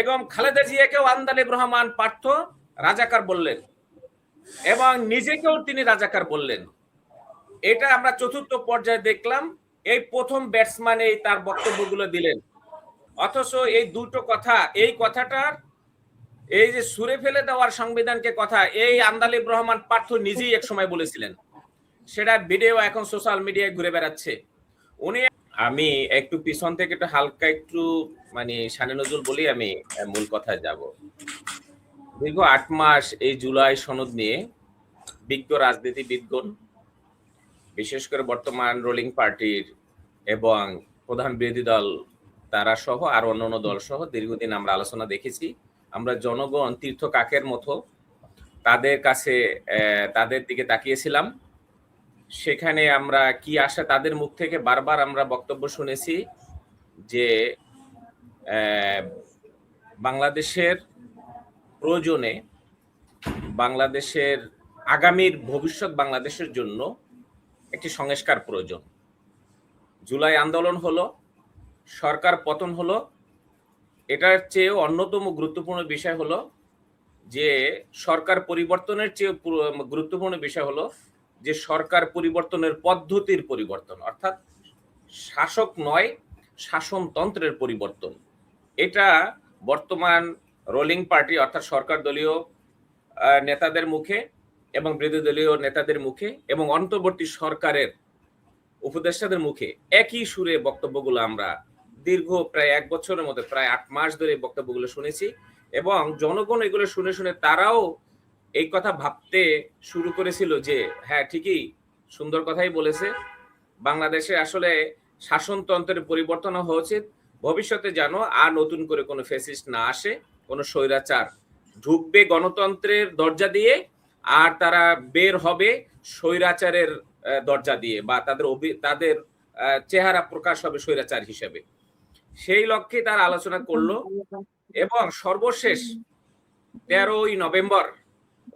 বেগম খালেদা জিয়াকেও আন্দালিব রহমান পার্থ রাজাকার বললেন এবং নিজেকেও তিনি রাজাকার বললেন। এটা আমরা চতুর্থ পর্যায়ে দেখলাম। এই প্রথম ব্যাটসম্যান এই তার বক্তব্যগুলো দিলেন, অথচ এই দুটো কথা, এই কথাটার এই যে সুরে ফেলে দেওয়ার সংবিধানকে কথা এই আন্দালিব রহমান পার্থ নিজেই এক সময় বলেছিলেন। সেটা ভিডিও এখন সোশ্যাল মিডিয়ায় ঘুরে বেড়াচ্ছে। উনি, আমি একটু পিছন থেকে একটু হালকা একটু মানে শানে নজরুল বলি, আমি মূল কথায় যাব। দীর্ঘ ৮ মাস এই জুলাই সনদ নিয়ে বিজ্ঞ রাজনীতিবিদগণ, বিশেষ করে বর্তমান রুলিং পার্টির এবং প্রধান বিরোধী দল তারা সহ আর অন্যান্য দল সহ দীর্ঘদিন আমরা আলোচনা দেখেছি। আমরা জনগণ তীর্থ কাকের মতো তাদের কাছে তাদের দিকে তাকিয়েছিলাম। সেখানে আমরা কি আসে তাদের মুখ থেকে বারবার আমরা বক্তব্য শুনেছি যে বাংলাদেশের প্রয়োজনে, বাংলাদেশের আগামীর ভবিষ্যৎ বাংলাদেশের জন্য একটি সংস্কার প্রয়োজন। জুলাই আন্দোলন হলো, সরকার পতন হলো, এটার চেয়েও অন্যতম গুরুত্বপূর্ণ বিষয় হলো যে সরকার পরিবর্তনের চেয়ে গুরুত্বপূর্ণ বিষয় হলো যে সরকার পরিবর্তনের পদ্ধতির পরিবর্তন, অর্থাৎ শাসক নয় শাসনতন্ত্রের পরিবর্তন। এটা বর্তমান রুলিং পার্টি অর্থাৎ সরকার দলীয় নেতাদের মুখে এবং বিরোধী দলীয় নেতাদের মুখে এবং অন্তর্বর্তী সরকারের উপদেষ্টাদের মুখে একই সুরে বক্তব্যগুলো আমরা দীর্ঘ প্রায় 1 বছরের মধ্যে প্রায় 8 মাস ধরে বক্তব্যগুলো শুনেছি এবং জনগণ এগুলো শুনে শুনে তারাও এই কথা ভাবতে শুরু করেছিল যে হ্যাঁ ঠিকই, সুন্দর কথাই বলেছে, বাংলাদেশে আসলে শাসনতন্ত্রের পরিবর্তন হওয়া উচিত। ভবিষ্যতে যেন আর নতুন করে কোনো ফ্যাসিস্ট না আসে, কোনো স্বৈরাচার ঢুকবে গণতন্ত্রের দরজা দিয়ে আর তারা বের হবে স্বৈরাচারের দরজা দিয়ে, বা তাদের চেহারা প্রকাশ হবে স্বৈরাচার হিসেবে। সেই লক্ষ্যে তারা আলোচনা করলো এবং সর্বশেষ 13ই নভেম্বর,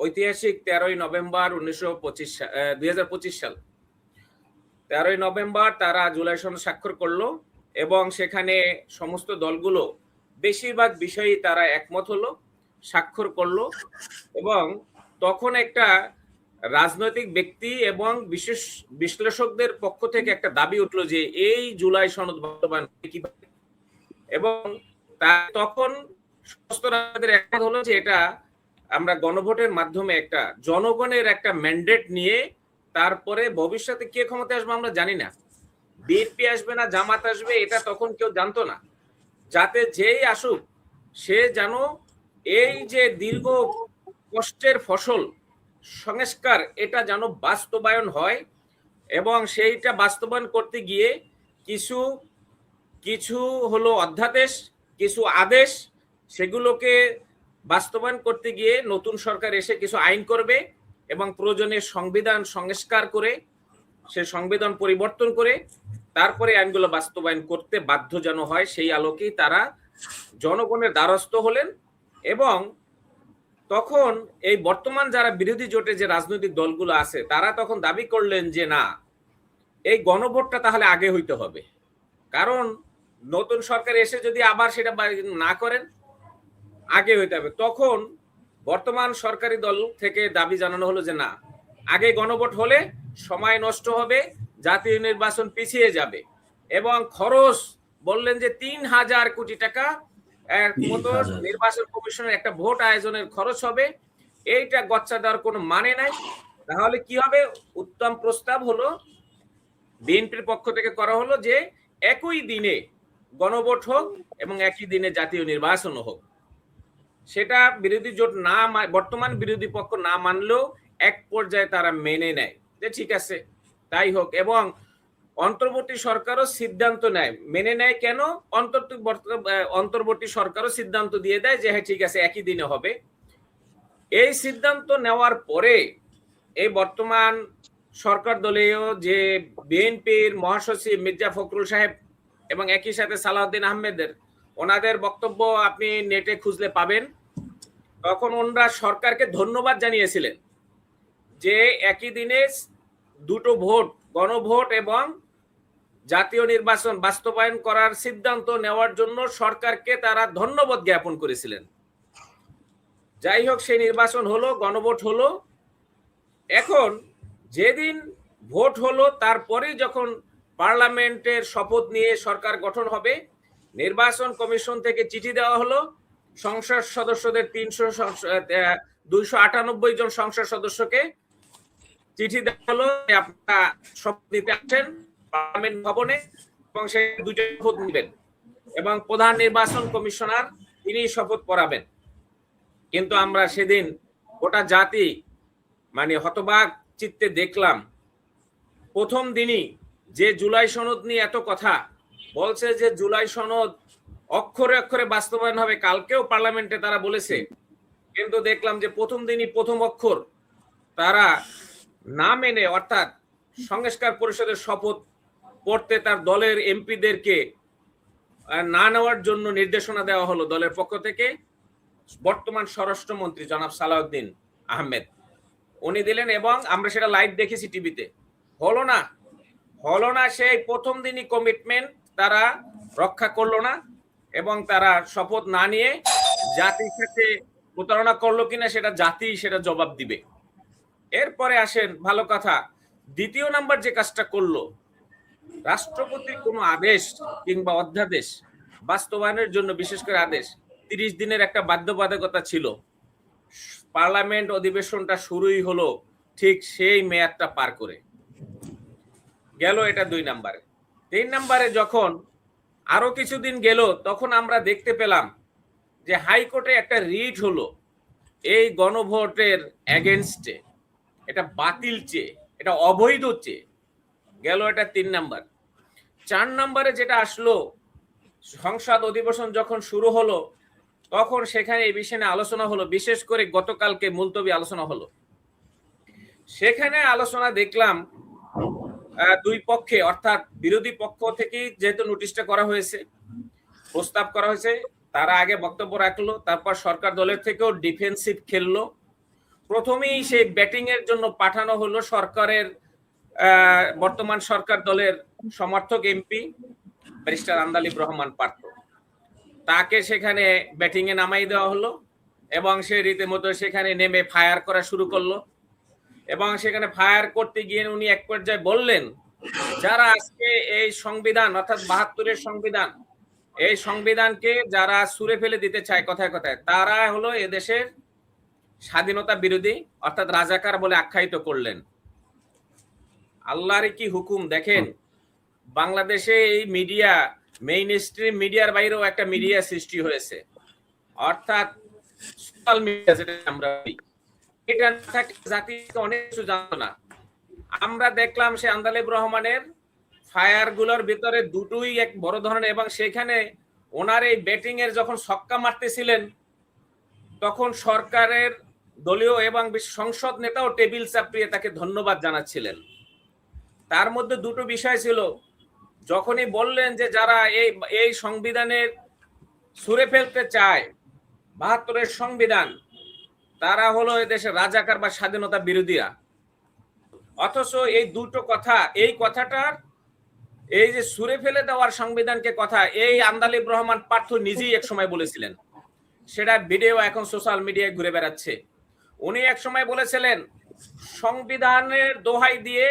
ঐতিহাসিক 13ই নভেম্বর 2025 সাল 13ই নভেম্বর তারা জুলাই সনদ স্বাক্ষর করলো এবং সেখানে সমস্ত দলগুলো বেশিরভাগ বিষয়ে তারা একমত হলো, স্বাক্ষর করলো। এবং তখন একটা রাজনৈতিক ব্যক্তি এবং বিশেষ বিশ্লেষকদের পক্ষ থেকে একটা দাবি উঠলো যে এই জুলাই সনদ বাস্তবায়ন কিভাবে, এবং তখন সমস্ত রাজনীতির একমত হলো যে এটা আমরা গণভোটের মাধ্যমে একটা জনগণের একটা ম্যান্ডেট নিয়ে, তারপরে ভবিষ্যতে কে ক্ষমতায় আসবে আমরা জানি না, বিএনপি আসবে না জামাত আসবে এটা তখন কেউ জানতো না, যাতে যেই আসুক সে যেন এই যে দীর্ঘ কষ্টের ফসল সংস্কার এটা যেন বাস্তবায়ন হয়। এবং সেইটা বাস্তবায়ন করতে গিয়ে কিছু কিছু হলো অধ্যাদেশ, কিছু আদেশ, সেগুলোকে বাস্তবায়ন করতে গিয়ে নতুন সরকার এসে কিছু আইন করবে এবং প্রয়োজনে সংবিধান সংস্কার করে সে সংবিধান পরিবর্তন করে তারপরে আইনগুলো বাস্তবায়ন করতে বাধ্য যেন হয়, সেই আলোকেই তারা জনগণের দ্বারস্থ হলেন। এবং তখন এই বর্তমান যারা বিরোধী জোটে যে রাজনৈতিক দলগুলো আছে তারা তখন দাবি করলেন যে না, এই গণভোটটা তাহলে আগে হইতে হবে, কারণ নতুন সরকার এসে যদি আবার সেটা না করেন আগে হইতে হবে। তখন বর্তমান সরকারি দল থেকে দাবি জানানো হলো যে না, আগে গণভোট হলে সময় নষ্ট হবে, জাতীয় নির্বাচন পিছিয়ে যাবে এবং খরচ বললেন যে 3000 কোটি টাকা মতো নির্বাচন কমিশনের একটা ভোট আয়োজনের খরচ হবে। এইটা গচ্চা দেওয়ার কোনো মানে নাই। তাহলে কি হবে? উত্তম প্রস্তাব হলো বিএনপির পক্ষ থেকে করা হলো যে একই দিনে গণভোট হোক এবং একই দিনে জাতীয় নির্বাচন হোক। সেটা বিরোধী জোট না, বর্তমান বিরোধী পক্ষ না মানলেও এক পর্যায়ে তারা মেনে নেয় যে ঠিক আছে তাই হোক, এবং অন্তর্বর্তী সরকারও সিদ্ধান্ত নেয়, মেনে নেয় কেন, অন্তর্বর্তী সরকারও সিদ্ধান্ত দিয়ে দেয় যে হ্যাঁ ঠিক আছে একই দিনে হবে। এই সিদ্ধান্ত নেওয়ার পরে এই বর্তমান সরকার দলীয় যে বিএনপির মহাসচিব মির্জা ফখরুল সাহেব এবং একই সাথে সালাউদ্দিন আহমেদের, ওনাদের বক্তব্য আপনি নেটে খুঁজলে পাবেন। তখন ওনারা সরকারকে ধন্যবাদ জানিয়েছিলেন যে একই দিনে দুটো ভোট, গণভোট এবং জাতীয় নির্বাচন বাস্তবায়ন করার সিদ্ধান্ত নেওয়ার জন্য সরকারকে তারা ধন্যবাদ জ্ঞাপন করেছিলেন। যাই হোক, সেই নির্বাচন হলো, গণভোট হলো। এখন যেদিন ভোট হলো তারপরেই যখন পার্লামেন্টের শপথ নিয়ে সরকার গঠন হবে, নির্বাচন কমিশন থেকে চিঠি দেওয়া হলো সংসদ সদস্যদের 298 জন সংসদ সদস্যকে চিঠি দেওয়া হলো আপনারা শপথ নিতে আসেন পার্লামেন্ট ভবনে এবং সেই দুটো শপথ নেবেন এবং প্রধান নির্বাচন কমিশনার তিনি শপথ পড়াবেন। কিন্তু আমরা সেদিন গোটা জাতি মানে হতবাক চিত্তে দেখলাম, প্রথম দিনই যে জুলাই সনদ নিয়ে এত কথা বলছে যে জুলাই সনদ অক্ষরে অক্ষরে বাস্তবায়ন হবে, কালকেও পার্লামেন্টে তারা বলেছে, কিন্তু দেখলাম যে প্রথম দিনই প্রথম অক্ষর তারা না মেনে, অর্থাৎ সংস্কার পরিষদের শপথ পড়তে তার দলের এমপিদেরকে না নেওয়ার জন্য নির্দেশনা দেওয়া হলো দলের পক্ষ থেকে। বর্তমান স্বরাষ্ট্রমন্ত্রী জনাব সালাউদ্দিন আহমেদ উনি দিলেন এবং আমরা সেটা লাইভ দেখেছি টিভিতে। হলো না, সেই প্রথম দিনই কমিটমেন্ট তারা রক্ষা করলো না এবং তারা শপথ না নিয়ে জাতির সাথে প্রতারণা করলো কিনা সেটা জবাব দিবে। এরপরে আসেন ভালো কথা, দ্বিতীয় নাম্বার যে কাজটা করলো, রাষ্ট্রপতির কোনো আদেশ কিংবা অধ্যাদেশ বাস্তবায়নের জন্য, বিশেষ করে আদেশ, 30 দিনের একটা বাধ্যবাধকতা ছিল। পার্লামেন্ট অধিবেশনটা শুরুই হলো ঠিক সেই মেয়াদটা পার করে গেল। এটা 2 নাম্বারে। 3 নাম্বারে যখন আরো কিছুদিন গেল তখন আমরা দেখতে পেলাম যে হাইকোর্টে একটা রিট হলো এই গণভোটের এগেনস্টে, এটা বাতিল চেয়ে, এটা অবৈধ চেয়ে গেল। এটা 3 নাম্বার। 4 নাম্বারে যেটা আসলো, সংসদ অধিবেশন যখন শুরু হলো তখন সেখানে এই বিষয়ে আলোচনা হলো, বিশেষ করে গতকালকে মুলতবি আলোচনা হলো। সেখানে আলোচনা দেখলাম দুই পক্ষে, অর্থাৎ বিরোধী পক্ষ থেকেই যেহেতু নোটিশটা করা হয়েছে, প্রস্তাব করা হয়েছে, তারা আগে বক্তব্য রাখলো, তারপর সরকার দলের থেকেও ডিফেন্সিভ খেললো। প্রথমেই সেই ব্যাটিং এর জন্য পাঠানো হলো সরকারের বর্তমান সরকার দলের সমর্থক এমপি ব্যারিস্টার আন্দালিব রহমান পার্থ, তাকে সেখানে ব্যাটিং এ নামাই দেওয়া হলো এবং সে রীতিমতো সেখানে নেমে ফায়ার করা শুরু করলো এবং সেখানে ফায়ার করতে গিয়ে উনি এক পর্যায়ে বললেন, যারা আজকে এই সংবিধান অর্থাৎ 72-এর সংবিধান, এই সংবিধানকে যারা ছুঁড়ে ফেলে দিতে চায় কথায় কথায়, তারা হলো এদেশের স্বাধীনতা বিরোধী অর্থাৎ রাজাকার বলে আখ্যায়িত করলেন। আল্লাহর কি হুকুম! দেখেন, বাংলাদেশে এই মিডিয়া, মেইন স্ট্রিম মিডিয়ার বাইরেও একটা মিডিয়া সৃষ্টি হয়েছে, অর্থাৎ সোশ্যাল মিডিয়া, যেটা আমরা এটা জাতি অনেক কিছু জানো না। আমরা দেখলাম সে আন্দালিব রহমানের ফায়ার গুলোর ভিতরে দুটোই এক বড় ধরনের, এবং সেখানে ওনার এই ব্যাটিং এর যখন ছক্কা মারতেছিলেন তখন সরকারের দলীয় এবং সংসদ নেতাও টেবিল চাপড়িয়ে তাকে ধন্যবাদ জানাচ্ছিলেন। তার মধ্যে দুটো বিষয় ছিল, যখনই বললেন যে যারা এই সংবিধানের ছুঁড়ে ফেলতে চায় 72-এর সংবিধান, তারা হলো এদেশের রাজাকার বা স্বাধীনতা বিরোধীরা। অথচ এই দুটো কথা, এই কথাটার, এই যে ছুঁড়ে ফেলে দেওয়ার সংবিধানকে কথা, এই আন্দালিব রহমান পার্থ নিজেই এক সময় বলেছিলেন, সেটা ভিডিও এখন সোশ্যাল মিডিয়ায় ঘুরে বেড়াচ্ছে। উনি এক সময় বলেছিলেন, সংবিধানের দোহাই দিয়ে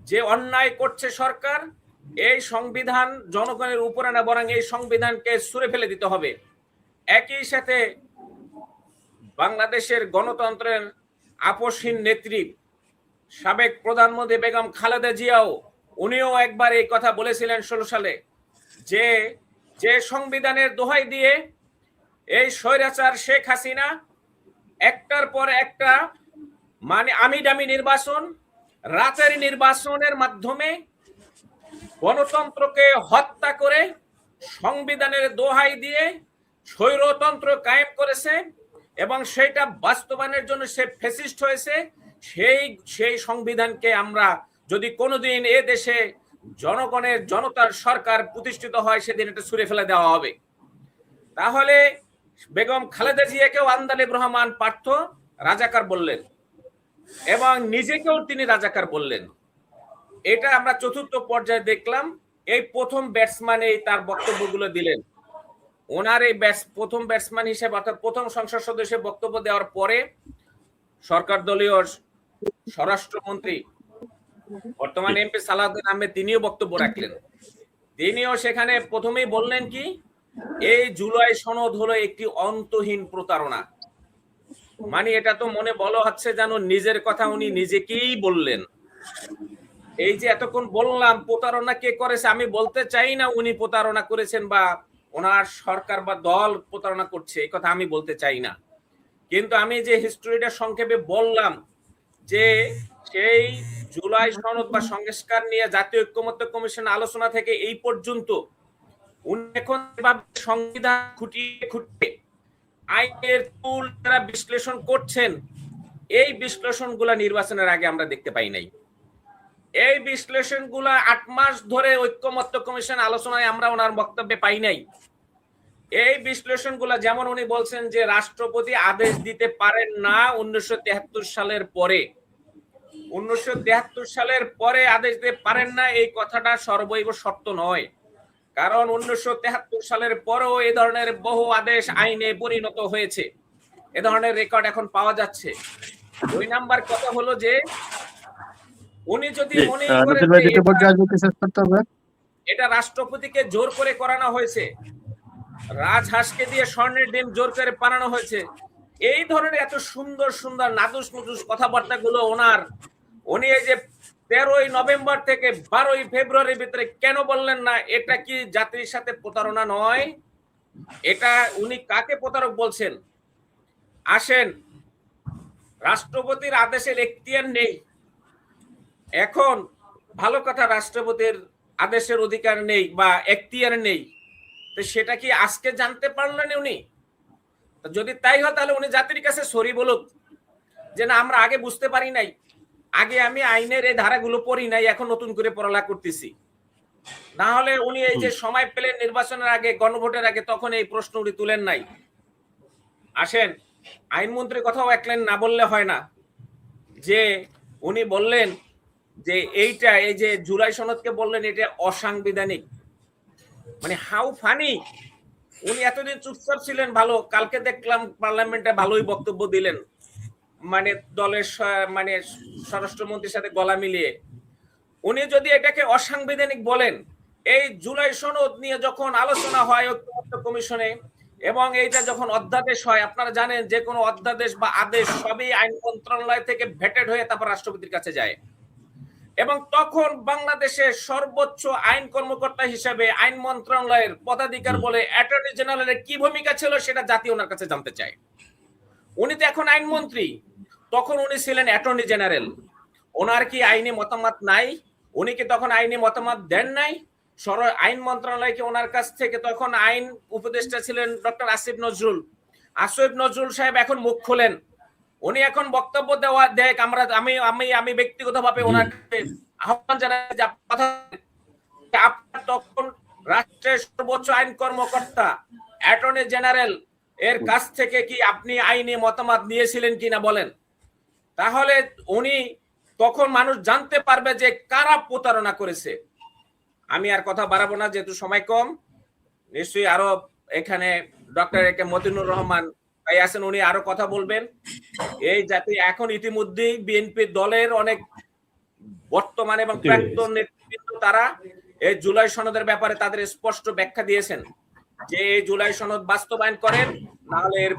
যে অন্যায় করছে সরকার, এই সংবিধান জনগণের উপরে না, বরং এই সংবিধানকে ছুঁড়ে ফেলে দিতে হবে। একই সাথে বাংলাদেশের গণতন্ত্রের আপসহীন নেত্রী সাবেক প্রধানমন্ত্রী বেগম খালেদা জিয়াও, উনিও একবার এই কথা বলেছিলেন 16 সালে, যে সংবিধানের দোহাই দিয়ে এই স্বৈরাচার শেখ হাসিনা একটার পর একটা মানে আমিডামি নির্বাচন, রাতের নির্বাচনের মাধ্যমে গণতন্ত্রকে হত্যা করে সংবিধানের দোহাই দিয়ে স্বৈরতন্ত্র কায়েম করেছে এবং সেটা বাস্তবায়নের জন্য সে ফ্যাসিস্ট হয়েছে। সেই সংবিধানকে আমরা যদি কোনোদিন এ দেশে জনতার সরকার প্রতিষ্ঠিত হয়, সেদিন এটা ছুঁড়ে ফেলে দেওয়া হবে। তাহলে বেগম খালেদা জিয়াকেও আন্দালিব রহমান পার্থ রাজাকার বললেন এবং নিজেকেও তিনি রাজাকার বললেন। এটা আমরা চতুর্থ পর্যায়ে দেখলাম এই প্রথম ব্যাটসম্যান এই তার বক্তব্যগুলো দিলেন। ওনার এই প্রথম ব্যাটসম্যান হিসেবে অর্থাৎ প্রথম সংসদ সদস্য বক্তব্য দেওয়ার পরে সরকার দলীয় স্বরাষ্ট্রমন্ত্রী বর্তমান এমপি সালাউদ্দিন আহমেদ তিনিও বক্তব্য রাখলেন। তিনিও সেখানে প্রথমেই বললেন কি, এই জুলাই সনদ হলো একটি অন্তহীন প্রতারণা। মানে এটা তো মনে বলা হচ্ছে যেন নিজের কথা উনি নিজেকেই বললেন। এই যে এতক্ষণ বললাম প্রতারণা কে করেছে, আমি বলতে চাই না উনি প্রতারণা করেছেন বা ওনার সরকার বা দল প্রতারণা করছে, এই কথা আমি বলতে চাই না। কিন্তু আমি যে হিস্ট্রিটা সংক্ষেপে বললাম যে সেই জুলাই সনদ বা সংস্কার নিয়ে জাতীয় ঐক্যমত্য কমিশন আলোচনা থেকে এই পর্যন্ত উনি এখন সংবিধান খুঁটিয়ে খুঁটিয়ে আইনের টুল যারা বিশ্লেষণ করছেন, এই বিশ্লেষণগুলা নির্বাচনের আগে আমরা দেখতে পাই নাই। এই বিশ্লেষণগুলা 8 মাস ধরে ঐক্যমত্য কমিশন আলোচনায় আমরা ওনার বক্তব্যে পাই নাই। এই বিশ্লেষণগুলা যেমন উনি বলছেন যে রাষ্ট্রপতি আদেশ দিতে পারেন না 1973 সালের পরে, 1973 সালের পরে আদেশ দিতে পারেন না, এই কথাটা সর্বৈব সত্য নয়। কারণ 1973 সালের পরেও এই ধরনের বহু আদেশ আইনে পরিণত হয়েছে, এ ধরনের রেকর্ড এখন পাওয়া যাচ্ছে। 2 নাম্বার কথা হলো যে উনি যদি মনে করেন এটা রাষ্ট্রপতিকে জোর করে করানো হয়েছে, রাজহাঁসকে দিয়ে স্বর্ণের ডিম জোর করে বানানো হয়েছে, এই ধরনের এত সুন্দর সুন্দর নাদুস নুদুস কথাবার্তা গুলো ওনার, উনি এই যে 13ই নভেম্বর থেকে 12ই ফেব্রুয়ারির ভিতরে কেন বললেন না? এটা কি জাতির সাথে প্রতারণা নয়? এটা উনি কাকে প্রতারক বলছেন? আসেন, রাষ্ট্রপতির আদেশের এখতিয়ার নেই। এখন ভালো কথা, রাষ্ট্রপতির আদেশের অধিকার নেই বা এখতিয়ার নেই, তো সেটা কি আজকে জানতে পারলেন উনি? যদি তাই হয় তাহলে উনি জাতির কাছে সরি বলুক যে না, আমরা আগে বুঝতে পারি নাই, আগে আমি আইনের এই ধারাগুলো পড়ি নাই, এখন নতুন করে পড়ালেখা করতেছি। না হলে উনি এই যে সময় পেলেন নির্বাচনের আগে, গণভোটের আগে, তখন এই প্রশ্ন উনি তুলেন নাই। আসেন, আইনমন্ত্রীর কথাও একলেন না বললে হয় না, যে উনি বললেন যে এইটা, এই যে জুলাই সনদকে বললেন এটা অসাংবিধানিক। মানে হাউ ফানি! উনি এতদিন চুপচাপ ছিলেন, ভালো, কালকে দেখলাম পার্লামেন্টে ভালোই বক্তব্য দিলেন, মানে দলের মানে স্বরাষ্ট্রমন্ত্রীর সাথে গলা মিলিয়ে। উনি যদি এটাকে অসাংবিধানিক বলেন, এই জুলাই সনদ নিয়ে যখন আলোচনা হয় ঐক্যমত্য কমিশনে এবং এইটা যখন অধ্যাদেশ হয়, আপনারা জানেন যে কোনো অধ্যাদেশ বা আদেশ সবই আইন মন্ত্রণালয় থেকে ভেটেড হয়ে তারপর রাষ্ট্রপতির কাছে যায়। এবং তখন বাংলাদেশের সর্বোচ্চ আইন কর্মকর্তা হিসেবে আইন মন্ত্রণালয়ের পদাধিকার বলে অ্যাটর্নি জেনারেলের কি ভূমিকা ছিল সেটা জাতি ওনার কাছে জানতে চায়। উনি তো এখন আইনমন্ত্রী, তখন উনি ছিলেন অ্যাটর্নি জেনারেল, ওনার কি আইনি মতামত নাই? উনি কি তখন আইনি মতামত দেন নাই? আইন মন্ত্রণালয়কে ওনার কাছ থেকে তখন আইন উপদেষ্টা ছিলেন ডক্টর আসিফ নজরুল। আসিফ নজরুল সাহেব এখন মুখ খোলেন, উনি এখন বক্তব্য দেওয়া দেখ, আমরা আমি আমি আমি ব্যক্তিগতভাবে ওনাকে আহ্বান জানাই যে আপনার তখন রাষ্ট্রের সর্বোচ্চ আইন কর্মকর্তা অ্যাটর্নি জেনারেল এর কাছ থেকে কি আপনি আইনি মতামত নিয়েছিলেন কিনা বলেন, তাহলে উনি তখন মানুষ জানতে পারবে যে কারা প্রতারণা করেছে। আমি আর কথা বাড়াবো না, যেহেতু সময় কম। নিশ্চয়ই আরো এখানে ডক্টর এ কে মতিনুর রহমান ভাই আছেন, উনি আরো কথা বলবেন। এই জাতি এখন ইতিমধ্যেই বিএনপি দলের অনেক বর্তমান এবং প্রাক্তন নেতৃবৃন্দ তারা এই জুলাই সনদের ব্যাপারে তাদের স্পষ্ট ব্যাখ্যা দিয়েছেন যে এই জুলাই সনদ বাস্তবায়ন করেন, না হলে এর